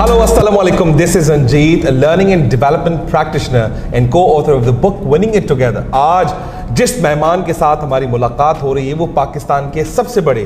Hello, Assalamu alaikum. This is Anjeet, a learning and development practitioner and co-author of the book Winning It Together. आज जिस मेहमान के साथ हमारी मुलाकात हो रही है वो पाकिस्तान के सबसे बड़े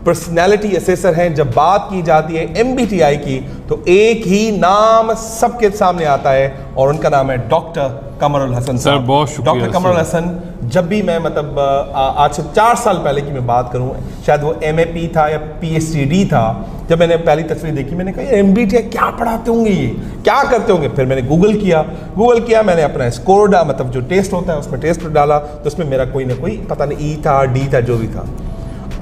पर्सनैलिटी असेसर हैं। जब बात की जाती है MBTI की तो एक ही नाम सबके सामने आता है और उनका नाम है डॉक्टर कमरुल हसन सर। बहुत शुक्रिया डॉक्टर कमरुल हसन। जब भी मैं आज से 4 साल पहले की मैं बात करूं, शायद वो MAP था या PhD था, जब मैंने पहली तस्वीर देखी मैंने कहा ये MBTI क्या पढ़ाते होंगे, ये क्या करते होंगे। फिर मैंने गूगल किया, मैंने अपना स्कोर जो टेस्ट होता है उसमें टेस्ट डाला तो उसमें मेरा कोई ना कोई पता नहीं E था D था जो भी था।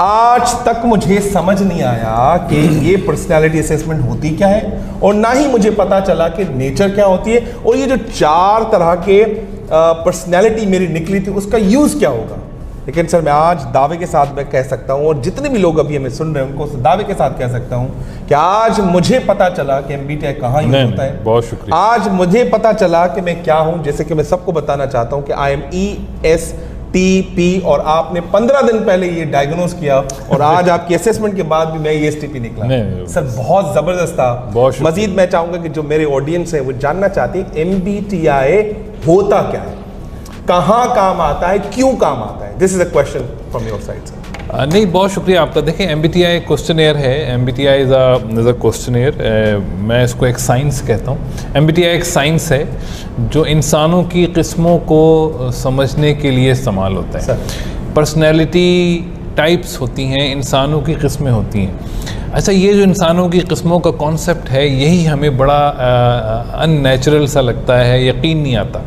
आज तक मुझे समझ नहीं आया कि ये पर्सनैलिटी असेसमेंट होती क्या है और ना ही मुझे पता चला कि नेचर क्या होती है और ये जो 4 तरह के पर्सनैलिटी मेरी निकली थी उसका यूज़ क्या होगा। लेकिन सर मैं आज दावे के साथ मैं कह सकता हूँ और जितने भी लोग अभी हमें सुन रहे हैं उनको दावे के साथ कह सकता हूँ कि आज मुझे पता चला कि MBTI कहाँ यूज होता है। बहुत शुक्रिया। आज मुझे पता चला कि मैं क्या हूँ, जैसे कि मैं सबको बताना चाहता हूँ कि I am ESTP और आपने 15 दिन पहले ये डायग्नोज किया और आज आपकी असेसमेंट के बाद भी मैं ESTP निकला। सर बहुत जबरदस्त था। मजीद मैं चाहूंगा कि जो मेरे ऑडियंस है वो जानना चाहती है MBTI होता क्या है, कहाँ काम आता है, क्यों काम आता है। This is a question from your side sir. नहीं, बहुत शुक्रिया आपका। देखिए MBTI क्वेश्चनेयर है। MBTI is a questionnaire. मैं इसको एक साइंस कहता हूँ। MBTI एक साइंस है जो इंसानों की किस्मों को समझने के लिए इस्तेमाल होता है। पर्सनैलिटी टाइप्स होती हैं, इंसानों की किस्में होती हैं। अच्छा, ये जो इंसानों की किस्मों का कॉन्सेप्ट है यही हमें बड़ा अननेचुरल सा लगता है, यकीन नहीं आता।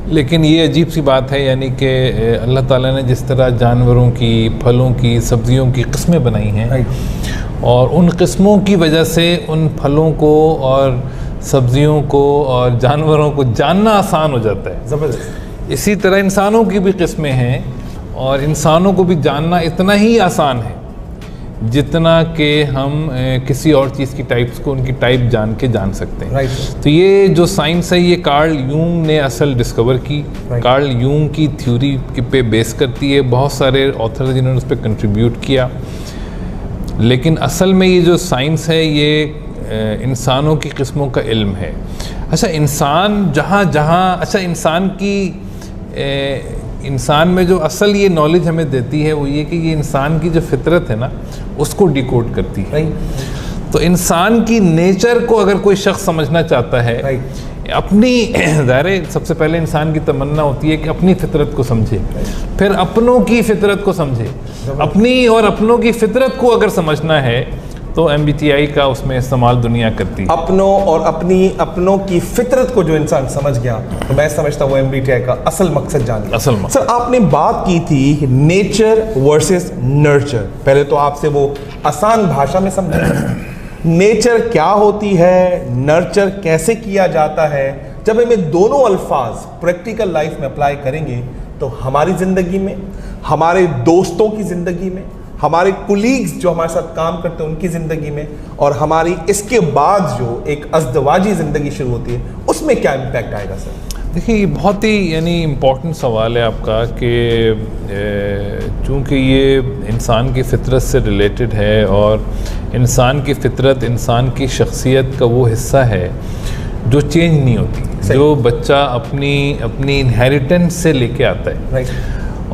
लेकिन ये अजीब सी बात है, यानी कि अल्लाह ताला ने जिस तरह जानवरों की, फलों की, सब्जियों की किस्में बनाई हैं और उन किस्मों की वजह से उन फलों को और सब्जियों को और जानवरों को जानना आसान हो जाता है। ज़बरदस्त। इसी तरह इंसानों की भी किस्में हैं और इंसानों को भी जानना इतना ही आसान है जितना कि हम किसी और चीज़ की टाइप्स को, उनकी टाइप जान के जान सकते हैं। तो ये जो साइंस है ये कार्ल यूंग ने असल डिस्कवर की। कार्ल यूंग की थ्योरी पे बेस करती है। बहुत सारे ऑथर जिन्होंने उस पर कंट्रीब्यूट किया, लेकिन असल में ये जो साइंस है ये इंसानों की किस्मों का इल्म है। अच्छा, इंसान अच्छा इंसान में जो असल ये नॉलेज हमें देती है वो ये कि ये इंसान की जो फितरत है ना उसको डिकोड करती है। तो इंसान की नेचर को अगर कोई शख्स समझना चाहता है, अपनी ज़ाहिर सबसे पहले इंसान की तमन्ना होती है कि अपनी फितरत को समझे, फिर अपनों की फितरत को समझे। अपनी और अपनों की फितरत को अगर समझना है तो MBTI का उसमें इस्तेमाल दुनिया करती है। अपनों की फितरत को जो इंसान समझ गया तो मैं समझता हूँ MBTI का असल मकसद जान लिया। सर आपने बात की थी नेचर वर्सेस नर्चर। पहले तो आपसे वो आसान भाषा में समझें नेचर क्या होती है, नर्चर कैसे किया जाता है। जब हमें दोनों अल्फाज प्रैक्टिकल लाइफ में अप्लाई करेंगे तो हमारी ज़िंदगी में, हमारे दोस्तों की ज़िंदगी में, हमारे कुलीग्स जो हमारे साथ काम करते हैं उनकी ज़िंदगी में और हमारी इसके बाद जो एक अज़दवाजी ज़िंदगी शुरू होती है उसमें क्या इम्पैक्ट आएगा सर। देखिए ये बहुत ही यानी इम्पॉर्टेंट सवाल है आपका कि चूँकि ये इंसान की फितरत से रिलेटेड है और इंसान की फितरत इंसान की शख्सियत का वो हिस्सा है जो चेंज नहीं होती, जो बच्चा अपनी इनहेरिटेंस से लेके आता है।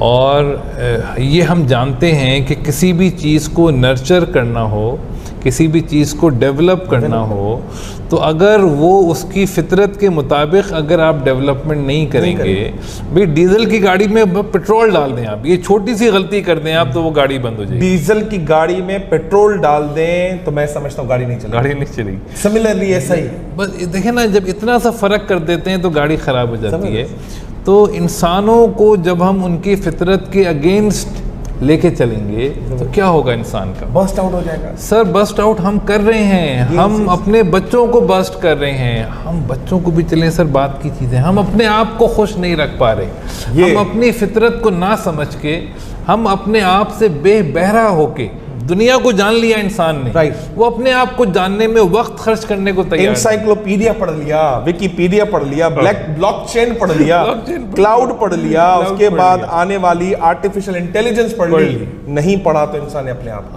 और ये हम जानते हैं कि किसी भी चीज़ को नर्चर करना हो, किसी भी चीज़ को डेवलप करना हो तो अगर वो उसकी फितरत के मुताबिक अगर आप डेवलपमेंट नहीं करेंगे, भाई डीजल की गाड़ी में पेट्रोल डाल दें आप, ये छोटी सी गलती कर दें आप तो वो गाड़ी बंद हो जाएगी। डीजल की गाड़ी में पेट्रोल डाल दें तो मैं समझता हूँ गाड़ी नहीं चलेगी। सिमिलरली ऐसा ही बस देखिए ना, जब इतना सा फ़र्क कर देते हैं तो गाड़ी ख़राब हो जाती है। तो इंसानों को जब हम उनकी फितरत के अगेंस्ट लेके चलेंगे तो क्या होगा, इंसान का बस्ट आउट हो जाएगा। सर बस्ट आउट हम कर रहे हैं, हम अपने बच्चों को बस्ट कर रहे हैं। हम बच्चों को भी चलें सर, बात की चीज़ें, हम अपने आप को खुश नहीं रख पा रहे। हम अपनी फितरत को ना समझ के, हम अपने आप से बेबहरा होके दुनिया को जान लिया इंसान ने। वो अपने आप को जानने में वक्त खर्च करने को तैयार। एनसाइक्लोपीडिया पढ़ लिया, विकिपीडिया पढ़ लिया, ब्लॉकचेन पढ़ लिया, क्लाउड पढ़ लिया, उसके बाद आने वाली आर्टिफिशियल इंटेलिजेंस पढ़ ली। नहीं पढ़ा तो इंसान ने अपने आप